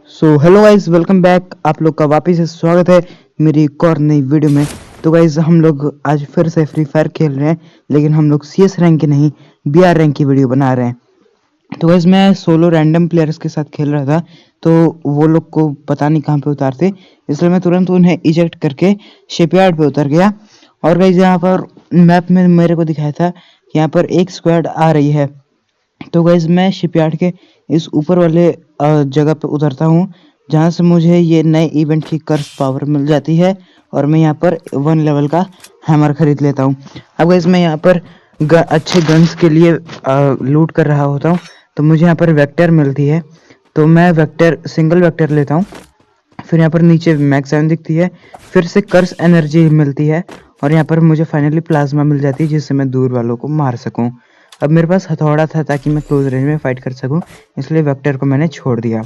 So hello guys, welcome back. आप लोग का वापस से स्वागत है मेरी एक और नई वीडियो में। तो गाइस हम लोग आज फिर से फ्री फायर खेल रहे हैं, लेकिन हम लोग सीएस रैंक की नहीं बीआर रैंक की वीडियो बना रहे हैं। तो गाइस मैं सोलो रैंडम प्लेयर्स के साथ खेल रहा था, तो वो लोग को पता नहीं कहाँ पे उतारते, इसलिए मैं तुरंत उन्हें इजेक्ट करके शिपयार्ड पे उतर गया। और गाइस यहाँ पर मैप में मेरे को दिखाया था कि यहाँ पर एक स्क्वाड आ रही है। तो गाइज मैं शिपयार्ड के इस ऊपर वाले जगह पे उतरता हूँ, जहाँ से मुझे ये नए इवेंट की कर्स पावर मिल जाती है और मैं यहाँ पर 1 लेवल का हैमर खरीद लेता हूँ। अब गाइज मैं यहाँ पर अच्छे गन्स के लिए लूट कर रहा होता हूँ, तो मुझे यहाँ पर वेक्टर मिलती है, तो मैं वेक्टर सिंगल वेक्टर लेता हूँ। फिर यहाँ पर नीचे मैक्स दिखती है, फिर से कर्स एनर्जी मिलती है और यहाँ पर मुझे फाइनली प्लाज्मा मिल जाती है, जिससे मैं दूर वालों को मार सकूँ। अब मेरे पास हथौड़ा था ताकि मैं क्लोज रेंज में फाइट कर सकूं, इसलिए वेक्टर को मैंने छोड़ दिया।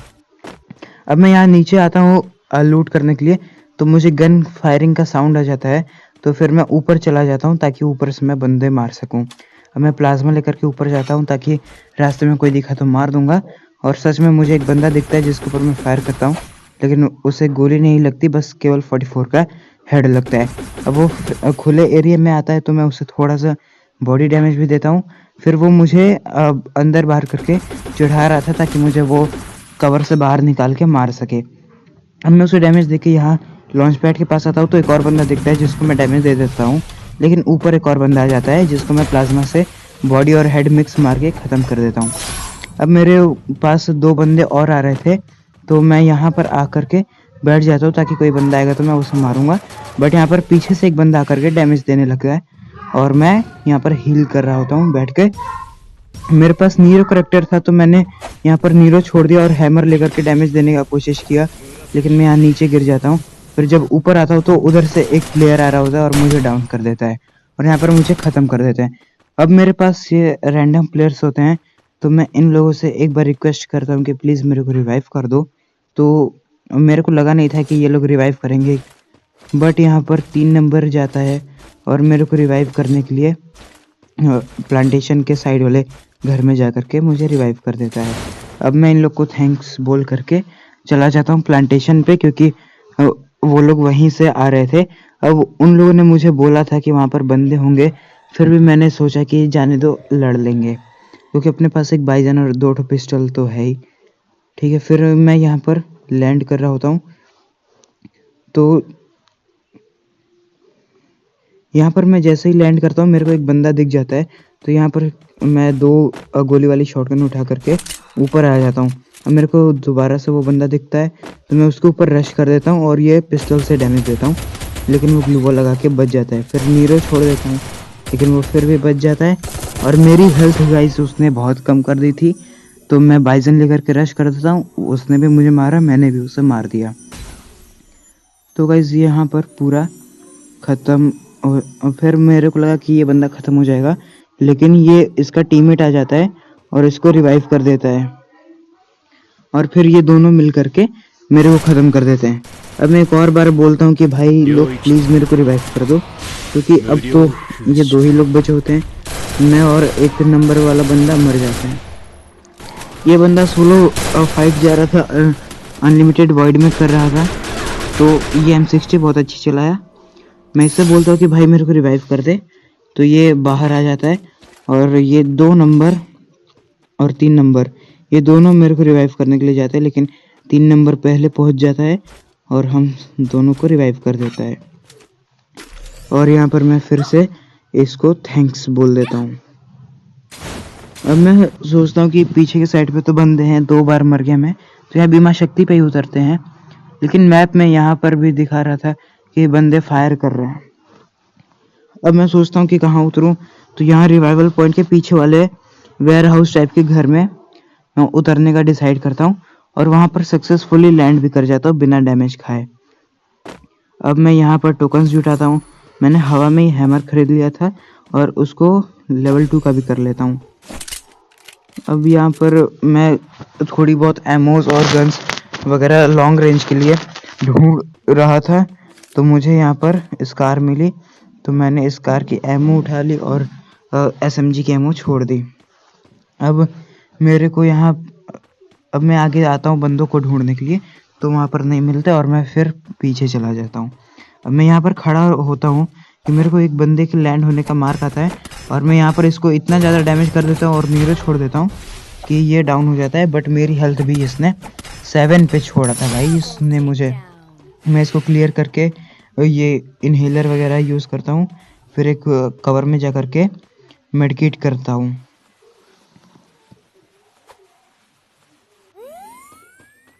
अब मैं यहाँ नीचे आता हूँ लूट करने के लिए, तो मुझे गन फायरिंग का साउंड आ जाता है, तो फिर मैं ऊपर चला जाता हूँ ताकि ऊपर से मैं बंदे मार सकूं। अब मैं प्लाज्मा लेकर के ऊपर जाता हूँ ताकि रास्ते में कोई दिखा तो मार दूंगा। और सच में मुझे एक बंदा दिखता है जिसके ऊपर मैं फायर करता हूँ, लेकिन उसे गोली नहीं लगती, बस केवल 44 का हेड लगता है। अब वो खुले एरिया में आता है, तो मैं उसे थोड़ा सा बॉडी डैमेज भी देता हूँ। फिर वो मुझे अंदर बाहर करके चढ़ा रहा था ताकि मुझे वो कवर से बाहर निकाल के मार सके। अब मैं उसे डैमेज देके यहाँ लॉन्च पैड के पास आता हूँ, तो एक और बंदा दिखता है जिसको मैं डैमेज दे देता हूँ, लेकिन ऊपर एक और बंदा आ जाता है जिसको मैं प्लाज्मा से बॉडी और हेड मिक्स मार के ख़त्म कर देता हूँ। अब मेरे पास 2 बंदे और आ रहे थे, तो मैं यहाँ पर आकर के बैठ जाता हूँ ताकि कोई बंदा आएगा तो मैं उसे मारूंगा। बट यहाँ पर पीछे से एक बंदा आकर के डैमेज देने लगा है और मैं यहाँ पर हील कर रहा होता हूँ बैठ के। मेरे पास नीरो करेक्टर था, तो मैंने यहाँ पर नीरो छोड़ दिया और हैमर लेकर के डैमेज देने का कोशिश किया, लेकिन मैं यहाँ नीचे गिर जाता हूँ। फिर जब ऊपर आता हूँ तो उधर से एक प्लेयर आ रहा होता है और मुझे डाउन कर देता है और यहाँ पर मुझे ख़त्म कर देते हैं। अब मेरे पास ये रैंडम प्लेयर्स होते हैं, तो मैं इन लोगों से एक बार रिक्वेस्ट करता हूँ कि प्लीज़ मेरे को रिवाइव कर दो। तो मेरे को लगा नहीं था कि ये लोग रिवाइव करेंगे, बट यहाँ पर 3 नंबर जाता है और मेरे को रिवाइव करने के लिए प्लांटेशन के साइड वाले घर में जा कर के मुझे रिवाइव कर देता है। अब मैं इन लोग को थैंक्स बोल करके चला जाता हूँ प्लांटेशन पे, क्योंकि वो लोग वहीं से आ रहे थे। अब उन लोगों ने मुझे बोला था कि वहाँ पर बंदे होंगे, फिर भी मैंने सोचा कि जाने दो, लड़ लेंगे, क्योंकि अपने पास एक बाइजन और 2 पिस्टल तो है ही। ठीक है, फिर मैं यहाँ पर लैंड कर रहा होता हूँ, तो यहाँ पर मैं जैसे ही लैंड करता हूँ मेरे को एक बंदा दिख जाता है, तो यहाँ पर मैं 2 गोली वाली शॉटगन उठा करके ऊपर आ जाता हूँ। अब मेरे को दोबारा से वो बंदा दिखता है, तो मैं उसके ऊपर रश कर देता हूँ और ये पिस्टल से डैमेज देता हूँ, लेकिन वो ग्लू वॉल लगा के बच जाता है। फिर नीरो छोड़ देता हूँ, लेकिन वो फिर भी बच जाता है और मेरी हेल्थ गाइस उसने बहुत कम कर दी थी, तो मैं बाइजन लेकर के रश कर देता हूँ। उसने भी मुझे मारा, मैंने भी उसे मार दिया। तो गाइस यहाँ पर पूरा ख़त्म। और फिर मेरे को लगा कि ये बंदा ख़त्म हो जाएगा, लेकिन ये इसका टीममेट आ जाता है और इसको रिवाइव कर देता है, और फिर ये दोनों मिल करके मेरे को ख़त्म कर देते हैं। अब मैं एक और बार बोलता हूँ कि भाई लोग प्लीज़ मेरे को रिवाइव कर दो, क्योंकि अब तो ये 2 ही लोग बचे होते हैं, मैं और 1 नंबर वाला बंदा मर जाता है। ये बंदा सोलो फाइट जा रहा था, अनलिमिटेड वॉइड में कर रहा था, तो ये M60 बहुत अच्छी चलाया। मैं इससे बोलता हूँ कि भाई मेरे को रिवाइव कर दे, तो ये बाहर आ जाता है और ये 2 नंबर और 3 नंबर ये दोनों मेरे को रिवाइव करने के लिए जाते हैं, लेकिन 3 नंबर पहले पहुंच जाता है और हम दोनों को रिवाइव कर देता है। और यहाँ पर मैं फिर से इसको थैंक्स बोल देता हूँ। अब मैं सोचता हूँ कि पीछे के साइड पे तो बंदे हैं, 2 बार मर गया मैं, तो यहाँ बीमा शक्ति पे ही उतरते हैं, लेकिन मैप में यहाँ पर भी दिखा रहा था कि बंदे फायर कर रहे हैं। अब मैं सोचता हूँ कि कहाँ उतरूँ, तो यहाँ रिवाइवल पॉइंट के पीछे वाले वेयर हाउस टाइप के घर में मैं उतरने का डिसाइड करता हूँ और वहाँ पर सक्सेसफुली लैंड भी कर जाता हूँ बिना डैमेज खाए। अब मैं यहाँ पर टोकन्स जुटाता हूँ। मैंने हवा में ही हैमर खरीद लिया था और उसको लेवल 2 का भी कर लेता हूँ। अब यहाँ पर मैं थोड़ी बहुत एमोज और गन्स वगैरह लॉन्ग रेंज के लिए ढूंढ रहा था, तो मुझे यहाँ पर स्कार मिली, तो मैंने स्कार की एमो उठा ली और SMG की एमो छोड़ दी। अब मेरे को यहाँ अब मैं आगे आता हूँ बंदों को ढूंढने के लिए, तो वहाँ पर नहीं मिलते और मैं फिर पीछे चला जाता हूँ। अब मैं यहाँ पर खड़ा होता हूँ कि मेरे को एक बंदे के लैंड होने का मार्क आता है और मैं यहाँ पर इसको इतना ज़्यादा डैमेज कर देता हूँ और नीरो छोड़ देता हूँ कि ये डाउन हो जाता है। बट मेरी हेल्थ भी इसने 7 पे छोड़ा था भाई इसने मुझे। मैं इसको क्लियर करके ये इनहेलर वगैरह यूज़ करता हूँ, फिर एक कवर में जा करके मेडिकेट करता हूँ।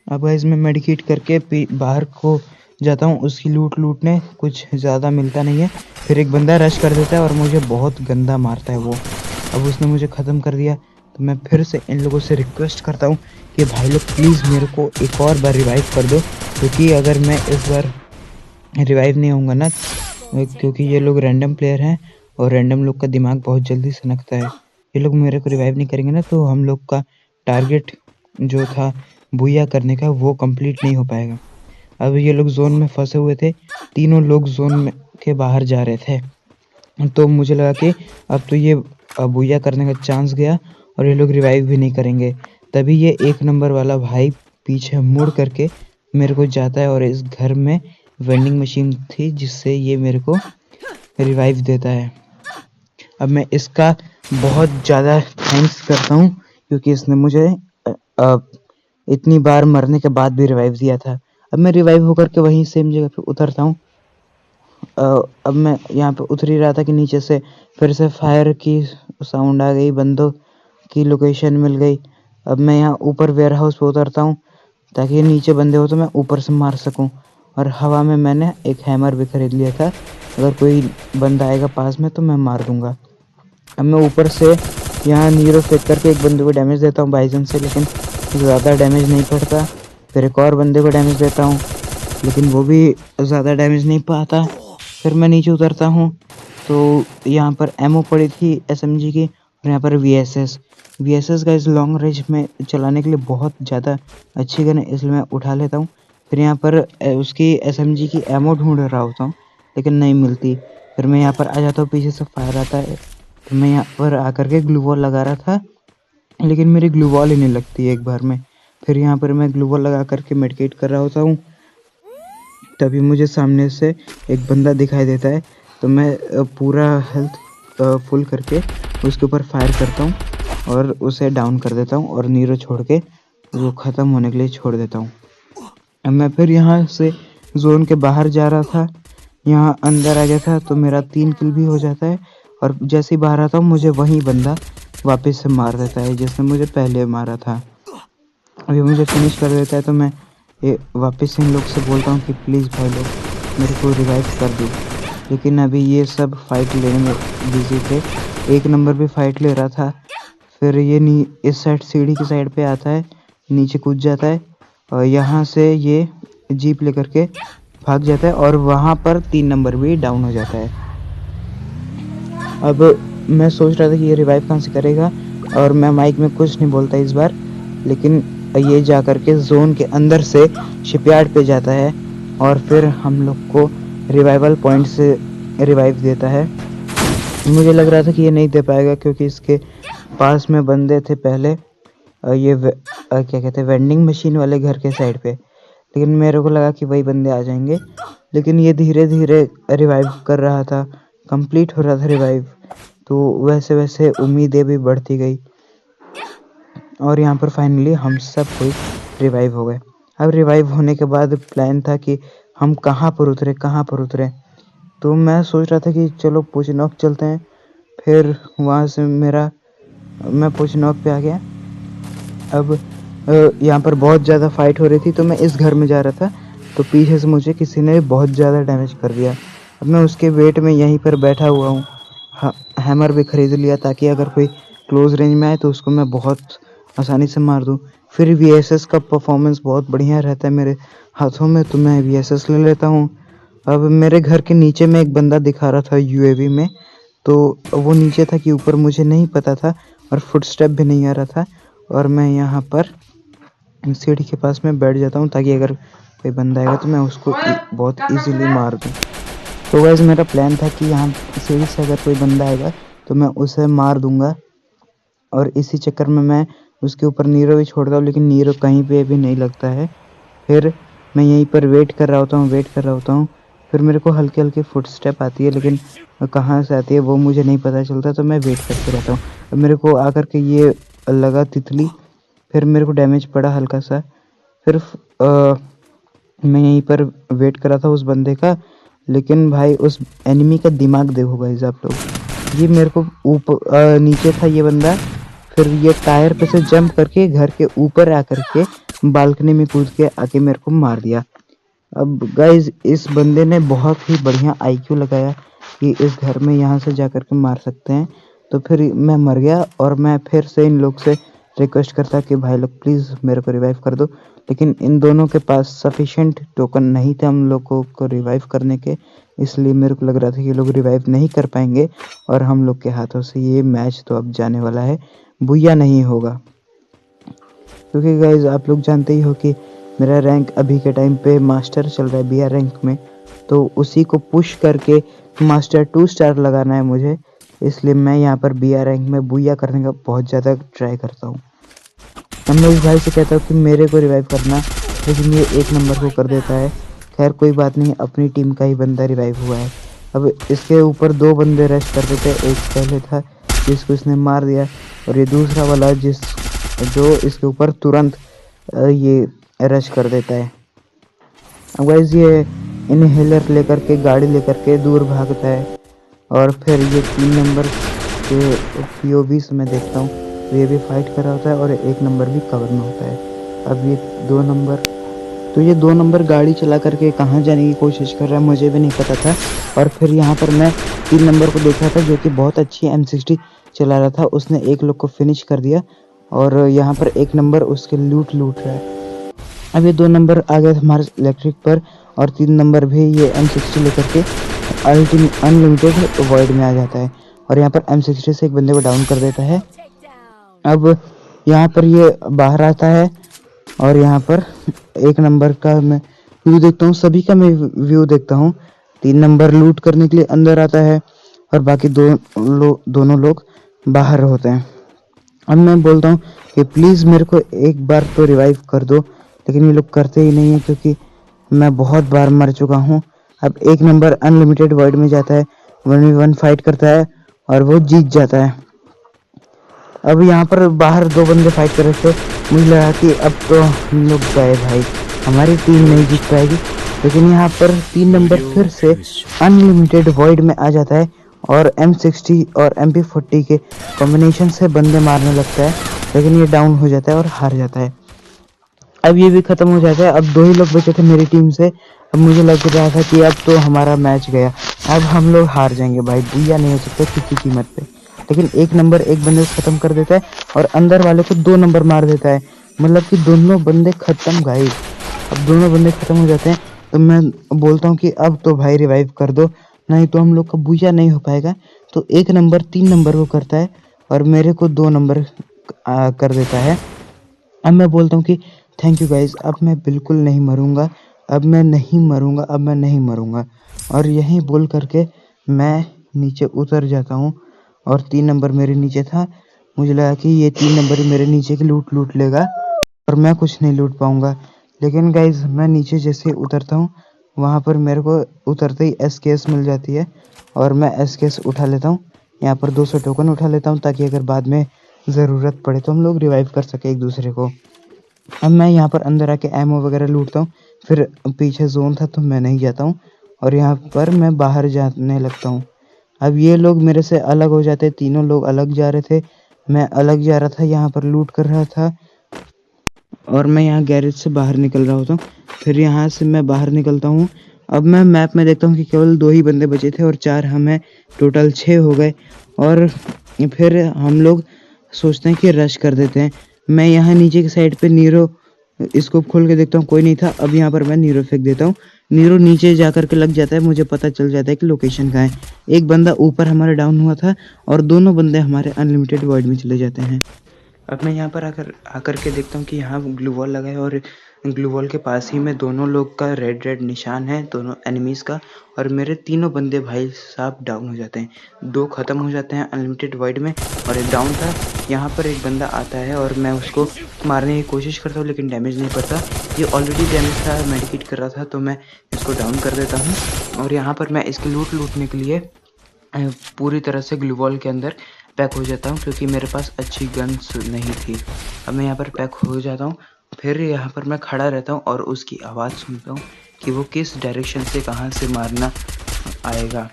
अब गाइस मैं मेडिकेट करके बाहर को जाता हूँ उसकी लूटने, कुछ ज़्यादा मिलता नहीं है। फिर एक बंदा रश कर देता है और मुझे बहुत गंदा मारता है वो। अब उसने मुझे ख़त्म कर दिया, तो मैं फिर से इन लोगों से रिक्वेस्ट करता हूँ कि भाई लोग प्लीज़ मेरे को एक और बार रिवाइव कर दो, क्योंकि अगर मैं इस बार रिवाइव नहीं होऊंगा ना, क्योंकि ये लोग रैंडम प्लेयर हैं और रैंडम लोग का दिमाग बहुत जल्दी सनकता है। ये लोग मेरे को रिवाइव नहीं करेंगे ना, तो हम लोग का टारगेट जो था बुया करने का वो कंप्लीट नहीं हो पाएगा। अब ये लोग जोन में फंसे हुए थे, तीनों लोग जोन में के बाहर जा रहे थे, तो मुझे लगा कि अब तो ये बुया करने का चांस गया और ये लोग रिवाइव भी नहीं करेंगे। तभी ये 1 नंबर वाला भाई पीछे मुड़ करके मेरे को जाता है और इस घर में वेंडिंग मशीन थी जिससे ये मेरे को रिवाइव देता है। अब मैं इसका बहुत ज़्यादा थैंक्स करता हूँ, क्योंकि इसने मुझे इतनी बार मरने के बाद भी रिवाइव दिया था। अब मैं रिवाइव होकर के वहीं सेम जगह पे उतरता हूँ। अब मैं यहाँ पे उतर ही रहा था कि नीचे से फिर से फायर की साउंड आ गई, बंदों की लोकेशन मिल गई। अब मैं यहाँ ऊपर वेयर हाउस पे उतरता हूँ ताकि नीचे बंदे हो तो मैं ऊपर से मार सकूँ। और हवा में मैंने एक हैमर भी खरीद लिया था, अगर कोई बंदा आएगा पास में तो मैं मार दूंगा। अब मैं ऊपर से यहाँ नीरो फेंक करके एक बंदे को डैमेज देता हूँ बाइजन से, लेकिन ज़्यादा डैमेज नहीं पड़ता। फिर एक और बंदे को डैमेज देता हूँ, लेकिन वो भी ज़्यादा डैमेज नहीं पाता। फिर मैं नीचे उतरता हूँ तो यहाँ पर एमओ पड़ी थी एसएमजी की, और यहाँ पर वीएसएस का इस लॉन्ग रेंज में चलाने के लिए बहुत ज़्यादा अच्छी गन है, इसलिए मैं उठा लेता हूँ। फिर यहाँ पर उसकी एसएमजी की एमओ ढूंढ रहा होता हूँ, लेकिन नहीं मिलती। फिर मैं यहाँ पर आ जाता हूँ, पीछे से फायर आता है, तो मैं यहाँ पर आकर के ग्लू वॉल लगा रहा था, लेकिन मेरी ग्लू वॉल ही नहीं लगती एक बार में। फिर यहाँ पर मैं ग्लू वॉल लगा करके मेडिकेट कर रहा होता हूँ, तभी मुझे सामने से एक बंदा दिखाई देता है, तो मैं पूरा हेल्थ फुल करके उसके ऊपर फायर करता हूँ और उसे डाउन कर देता हूँ और नीरो छोड़ के वो ख़त्म होने के लिए छोड़ देता हूँ। अब मैं फिर यहाँ से जोन के बाहर जा रहा था, यहाँ अंदर आ गया था, तो मेरा 3 किल भी हो जाता है। और जैसे ही बाहर आता हूँ मुझे वही बंदा वापस से मार देता है जिसने मुझे पहले मारा था। अभी मुझे फिनिश कर देता है, तो मैं ये वापस इन लोग से बोलता हूँ कि प्लीज़ भाई लोग मेरे को रिवाइव कर दो, लेकिन अभी ये सब फाइट लेने में बिजी थे। 1 नंबर भी फाइट ले रहा था। फिर ये इस साइड सीढ़ी की साइड पे आता है, नीचे कूद जाता है और यहाँ से ये जीप लेकर के भाग जाता है और वहाँ पर 3 नंबर भी डाउन हो जाता है। अब मैं सोच रहा था कि ये रिवाइव कहाँ से करेगा, और मैं माइक में कुछ नहीं बोलता इस बार, लेकिन ये जा कर के जोन के अंदर से शिपयार्ड पे जाता है और फिर हम लोग को रिवाइवल पॉइंट से रिवाइव देता है। मुझे लग रहा था कि ये नहीं दे पाएगा, क्योंकि इसके पास में बंदे थे पहले, ये क्या कहते हैं, वेंडिंग मशीन वाले घर के साइड पे, लेकिन मेरे को लगा कि वही बंदे आ जाएंगे। लेकिन ये धीरे धीरे रिवाइव कर रहा था, कंप्लीट हो रहा था रिवाइव, तो वैसे वैसे उम्मीदें भी बढ़ती गई और यहाँ पर फाइनली हम सब कोई रिवाइव हो गए। अब रिवाइव होने के बाद प्लान था कि हम कहाँ पर उतरे, तो मैं सोच रहा था कि चलो पोचनॉक चलते हैं। फिर वहाँ से मैं पोचनॉक पे आ गया। अब यहाँ पर बहुत ज़्यादा फाइट हो रही थी, तो मैं इस घर में जा रहा था, तो पीछे से मुझे किसी ने बहुत ज़्यादा डैमेज कर दिया। अब मैं उसके वेट में यहीं पर बैठा हुआ हूँ। हैमर भी खरीद लिया ताकि अगर कोई क्लोज रेंज में आए तो उसको मैं बहुत आसानी से मार दूँ। फिर वीएसएस का परफॉर्मेंस बहुत बढ़िया रहता है मेरे हाथों में, तो मैं वीएसएस ले लेता हूँ। अब मेरे घर के नीचे में एक बंदा दिखा रहा था यूएवी में, तो वो नीचे था कि ऊपर मुझे नहीं पता था, और फुटस्टेप भी नहीं आ रहा था, और मैं यहाँ पर सीढ़ी के पास में बैठ जाता हूँ ताकि अगर कोई बंदा आएगा तो मैं उसको बहुत इजीली मार दूँ। तो वैसे मेरा प्लान था कि यहाँ सीढ़ी से अगर कोई बंदा आएगा तो मैं उसे मार दूँगा, और इसी चक्कर में मैं उसके ऊपर नीरो भी छोड़ता हूँ, लेकिन नीरो कहीं पे भी नहीं लगता है। फिर मैं यहीं पर वेट कर रहा होता हूँ। फिर मेरे को हल्के हल्के फुटस्टेप आती है, लेकिन कहाँ से आती है वो मुझे नहीं पता चलता, तो मैं वेट करते रहता हूँ। अब मेरे को आकर के ये लगा तितली, फिर मेरे को डैमेज पड़ा हल्का सा। फिर मैं यहीं पर वेट कर रहा था उस बंदे का, लेकिन भाई उस एनिमी का दिमाग देखो गाइस आप लोग। ये मेरे को ऊपर नीचे था ये बंदा, फिर ये टायर पे से जंप करके घर के ऊपर आकर के बालकनी में कूद के आके मेरे को मार दिया। अब गाइज इस बंदे ने बहुत ही बढ़िया आईक्यू लगाया कि इस घर में यहाँ से जाकर के मार सकते हैं। तो फिर मैं मर गया और मैं फिर से इन लोग से रिक्वेस्ट करता कि भाई लोग प्लीज़ मेरे को रिवाइव कर दो, लेकिन इन दोनों के पास सफिशेंट टोकन नहीं थे हम लोग को रिवाइव करने के। इसलिए मेरे को लग रहा था कि ये लोग रिवाइव नहीं कर पाएंगे और हम लोग के हाथों से ये मैच तो अब जाने वाला है, बुया नहीं होगा। क्योंकि गाइज आप लोग जानते ही हो कि मेरा रैंक अभी के टाइम पे मास्टर चल रहा है BR रैंक में, तो उसी को पुश करके मास्टर 2 स्टार लगाना है मुझे। इसलिए मैं यहाँ पर BR रैंक में बुया करने का बहुत ज़्यादा ट्राई करता हूँ। अब मैं इस भाई से कहता हूँ कि मेरे को रिवाइव करना, लेकिन ये 1 नंबर को कर देता है। खैर कोई बात नहीं, अपनी टीम का ही बंदा रिवाइव हुआ है। अब इसके ऊपर 2 बंदे रश कर देते हैं, एक पहले था जिसको इसने मार दिया, और ये दूसरा वाला जो इसके ऊपर तुरंत ये रश कर देता है। अब गाइस ये इनहेलर लेकर के गाड़ी लेकर के दूर भागता है, और फिर ये 3 नंबर के POV से मैं देखता हूँ तो ये भी फाइट कर रहा होता है और 1 नंबर भी कवर में होता है। अब ये 2 नंबर गाड़ी चला करके कहाँ जाने की कोशिश कर रहा है मुझे भी नहीं पता था। और फिर यहाँ पर मैं 3 नंबर को देखा था जो कि बहुत अच्छी M60 चला रहा था, उसने 1 लोग को फिनिश कर दिया, और यहाँ पर 1 नंबर उसके लूट रहा है। अब ये 2 नंबर आ गए हमारे इलेक्ट्रिक पर, और 3 नंबर भी ये M60 लेकर के अनलिमिटेड वॉइड में आ जाता है, और यहाँ पर M60 से एक बंदे को डाउन कर देता है। अब यहाँ पर ये बाहर आता है, और यहाँ पर 1 नंबर का मैं व्यू देखता हूँ, सभी का मैं व्यू देखता हूँ। 3 नंबर लूट करने के लिए अंदर आता है, और बाकी दोनों लोग बाहर होते हैं। अब मैं बोलता हूँ कि प्लीज़ मेरे को एक बार तो रिवाइव कर दो, लेकिन ये लोग करते ही नहीं है, क्योंकि मैं बहुत बार मर चुका हूँ। अब 1 नंबर अनलिमिटेड वर्ल्ड में जाता है, 1v1 फाइट करता है और वो जीत जाता है। अब यहाँ पर बाहर 2 बंदे फाइट कर रहे थे, मुझे लगा कि अब तो हम लोग गए भाई, हमारी टीम नहीं जीत पाएगी। लेकिन यहाँ पर 3 नंबर फिर से अनलिमिटेड वर्ल्ड में आ जाता है, और M60 और MP40 के कॉम्बिनेशन से बंदे मारने लगता है, लेकिन ये डाउन हो जाता है और हार जाता है। अब ये भी ख़त्म हो जाता है। अब 2 ही लोग बचे थे मेरी टीम से। अब मुझे लग रहा था कि अब तो हमारा मैच गया, अब हम लोग हार जाएंगे भाई, बुया नहीं हो सकता किसी कीमत पे। लेकिन 1 नंबर एक बंदे को ख़त्म कर देता है, और अंदर वाले को 2 नंबर मार देता है, मतलब कि दोनों बंदे ख़त्म गाइस। अब दोनों बंदे ख़त्म हो जाते हैं, तो मैं बोलता हूँ कि अब तो भाई रिवाइव कर दो, नहीं तो हम लोग का बुया नहीं हो पाएगा। तो 1 नंबर 3 नंबर को करता है, और मेरे को 2 नंबर कर देता है। अब मैं बोलता हूँ कि थैंक यू गाइस, अब मैं बिल्कुल नहीं मरूंगा, अब मैं नहीं मरूंगा। और यही बोल करके मैं नीचे उतर जाता हूँ, और 3 नंबर मेरे नीचे था। मुझे लगा कि ये 3 नंबर ही मेरे नीचे की लूट लेगा और मैं कुछ नहीं लूट पाऊंगा। लेकिन गाइज मैं नीचे जैसे उतरता हूँ, वहाँ पर मेरे को उतरते ही SKS मिल जाती है, और मैं SKS उठा लेता हूँ। यहाँ पर 200 टोकन उठा लेता हूँ, ताकि अगर बाद में ज़रूरत पड़े तो हम लोग रिवाइव कर सके एक दूसरे को। अब मैं यहाँ पर अंदर आके एमओ वगैरह लूटता हूँ, फिर पीछे जोन था तो मैं नहीं जाता हूँ, और यहाँ पर मैं बाहर जाने लगता हूँ। अब ये लोग मेरे से अलग हो जाते, तीनों लोग अलग जा रहे थे, मैं अलग जा रहा था, यहाँ पर लूट कर रहा था, और मैं यहाँ गैरेज से बाहर निकल रहा होता हूँ। फिर यहाँ से मैं बाहर निकलता हूँ। अब मैं मैप में देखता हूँ कि केवल 2 ही बंदे बचे थे, और 4 हमें टोटल 6 हो गए। और फिर हम लोग सोचते हैं कि रश कर देते हैं। मैं यहाँ नीचे की साइड पे नीरो स्कोप खोल के देखता हूँ, कोई नहीं था। अब यहाँ पर मैं नीरो फेंक देता हूँ, नीरो नीचे जा कर के लग जाता है, मुझे पता चल जाता है कि लोकेशन कहाँ है। एक बंदा ऊपर हमारा डाउन हुआ था, और दोनों बंदे हमारे अनलिमिटेड वर्ल्ड में चले जाते हैं। अब मैं यहाँ पर आकर के देखता हूँ कि यहाँ ग्लू वॉल लगा है, और ग्लू वॉल के पास ही में दोनों लोग का रेड रेड निशान है, दोनों एनिमीज का, और मेरे तीनों बंदे भाई साहब डाउन हो जाते हैं। 2 खत्म हो जाते हैं अनलिमिटेड वाइड में और एक डाउन था। यहाँ पर एक बंदा आता है और मैं उसको मारने की कोशिश करता हूँ लेकिन डैमेज नहीं पड़ता। ये ऑलरेडी डैमेज था, मेडिकेट कर रहा था, तो मैं इसको डाउन कर देता हूँ। और यहाँ पर मैं इसकी लूटने के लिए पूरी तरह से ग्लू वॉल के अंदर पैक हो जाता हूँ क्योंकि मेरे पास अच्छी गन्स नहीं थी। अब मैं यहाँ पर पैक हो जाता हूँ। फिर यहाँ पर मैं खड़ा रहता हूँ और उसकी आवाज़ सुनता हूँ कि वो किस डायरेक्शन से कहाँ से मारना आएगा।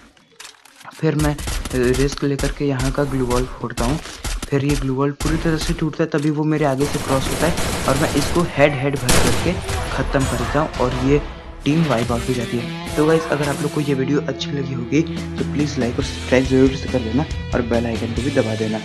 फिर मैं रिस्क लेकर के यहाँ का ग्लू वॉल फोड़ता हूँ। फिर ये ग्लू वॉल पूरी तरह से टूटता है, तभी वो मेरे आगे से क्रॉस होता है और मैं इसको हेड भर करके ख़त्म कर देता हूँ और ये टीम वाइप आउट हो जाती है। तो गाइस, अगर आप लोग को ये वीडियो अच्छी लगी होगी तो प्लीज़ लाइक और सब्सक्राइब ज़रूर से कर देना और बेल आइकन को भी दबा देना।